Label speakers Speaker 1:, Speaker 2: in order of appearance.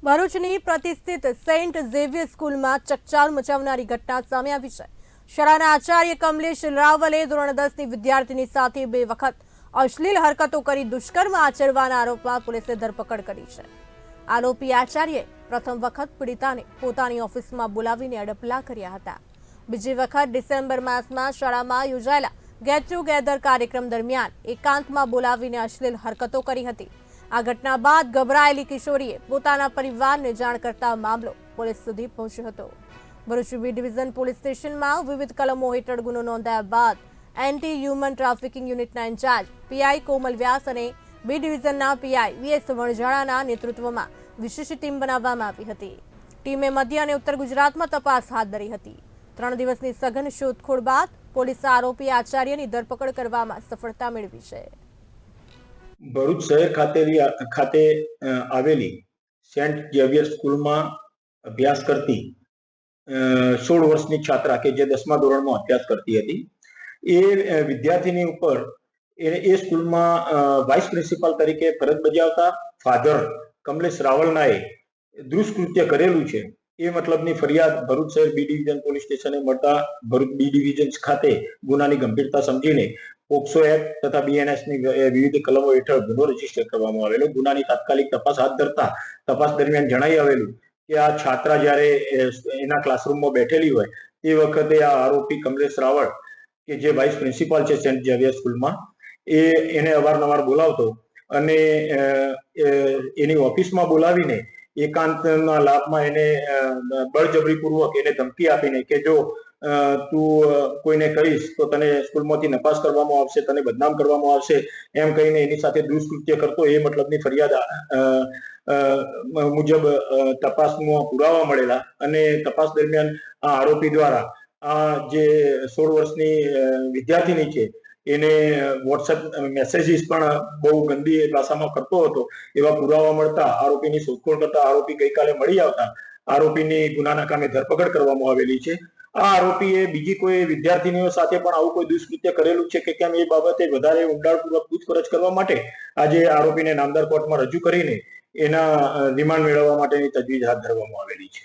Speaker 1: ભરૂચની પ્રતિષ્ઠિત Saint Xavier સ્કૂલમાં ચકચાર મચાવનારી ઘટના સામે આવી છે। શાળાના આચાર્ય કમલેશ રાવલે ધોરણ 10ની વિદ્યાર્થીની સાથે 2 વખત અશ્લીલ હરકતો કરી દુષ્કર્મ આચરવાના આરોપમાં પોલીસે ધરપકડ કરી છે। આરોપી આચાર્યએ પ્રથમ વખત પીડિતાને પોતાની ઓફિસમાં બોલાવીને અડપલા કર્યા હતા। બીજી વખત ડિસેમ્બર માસમાં શાળામાં યોજાયેલા ગેટ ટુગેધર કાર્યક્રમ દરમિયાન એકાંતમાં બોલાવીને અશ્લીલ હરકતો કરી હતી। આ ઘટના બાદ ગભરાયેલી કિશોરીએ પોતાના પરિવારને જાણ કરતા મામલો પોલીસ સુધી પહોંચ્યો હતો। ભરૂચ બી ડિવિઝન પોલીસ સ્ટેશનમાં વિવિધ કલમો હેઠળ ગુનો નોંધાયા બાદ એન્ટી હ્યુમન ટ્રાફિકિંગ યુનિટના ઇન્ચાર્જ પીઆઈ કોમલ વ્યાસ અને બી ડિવિઝનના પીઆઈ વીએસ વણઝારાના નેતૃત્વમાં વિશેષ ટીમ બનાવવામાં આવી હતી। ટીમે મધ્ય અને ઉત્તર ગુજરાતમાં તપાસ હાથ ધરી હતી। 3 દિવસની સઘન શોધખોળ બાદ પોલીસે આરોપી આચાર્યની ધરપકડ કરવામાં સફળતા મેળવી છે।
Speaker 2: ભરૂચ શહેર ખાતે આવેલી સેન્ટ ઝેવિયર સ્કૂલમાં અભ્યાસ કરતી 16 વર્ષની છાત્રા કે જે 10મા ધોરણમાં અભ્યાસ કરતી હતી, એ વિદ્યાર્થીની ઉપર એ સ્કૂલમાં વાઇસ પ્રિન્સિપાલ તરીકે ફરજ બજાવતા ફાધર કમલેશ રાવલનાએ દુષ્કૃત્ય કરેલું છે એ મતલબની ફરિયાદ ભરૂચ શહેર બી ડિવિઝન પોલીસ સ્ટેશને મળતા ભરૂચ બી ડિવિઝન ખાતે ગુનાની ગંભીરતા સમજીને પોક્સો એક્ટ તથા બીએનએસની વિવિધ કલમો હેઠળ ગુનો રજીસ્ટર કરવામાં આવેલો। ગુનાની તાત્કાલિક તપાસ હાથ ધરતા તપાસ દરમિયાન જણાઈ આવેલું કે આ છાત્રા જ્યારે એના ક્લાસરૂમમાં બેઠેલી હોય તે વખતે આ આરોપી કમલેશ રાવળ કે જે વાઇસ પ્રિન્સિપાલ છે સેન્ટ ઝેવિયર સ્કૂલમાં, એને અવારનવાર બોલાવતો અને એની ઓફિસમાં બોલાવીને એકાંતના લાભમાં એને બળજબરીપૂર્વક એને ધમકી આપીને કે જો તું કોઈને કહીશ તો તને સ્કૂલમાંથી નપાસ કરવામાં આવશે, તને બદનામ કરવામાં આવશે એમ કહીને એની સાથે દુષ્કૃત્ય કરતો એ મતલબની ફરિયાદ મુજબ તપાસમાં પુરાવા મળેલા અને તપાસ દરમિયાન આ આરોપી દ્વારા આ જે 16 વર્ષની વિદ્યાર્થીની છે એને વોટ્સએપ મેસેજીસ પણ બહુ ગંદી ભાષામાં કરતો હતો એવા પુરાવા મળતા આરોપીની શોધખોળ કરતા આરોપી ગઈકાલે મળી આવતા આરોપીની ગુનાના કામે ધરપકડ કરવામાં આવેલી છે। આ આરોપીએ બીજી કોઈ વિદ્યાર્થીનીઓ સાથે પણ આવું કોઈ દુષ્કૃત્ય કરેલું છે કે કેમ એ બાબતે વધારે ઊંડાણપૂર્વક પૂછપરછ કરવા માટે આજે આરોપીને નામદાર કોર્ટમાં રજૂ કરીને એના રિમાન્ડ મેળવવા માટેની તજવીજ હાથ ધરવામાં આવેલી છે।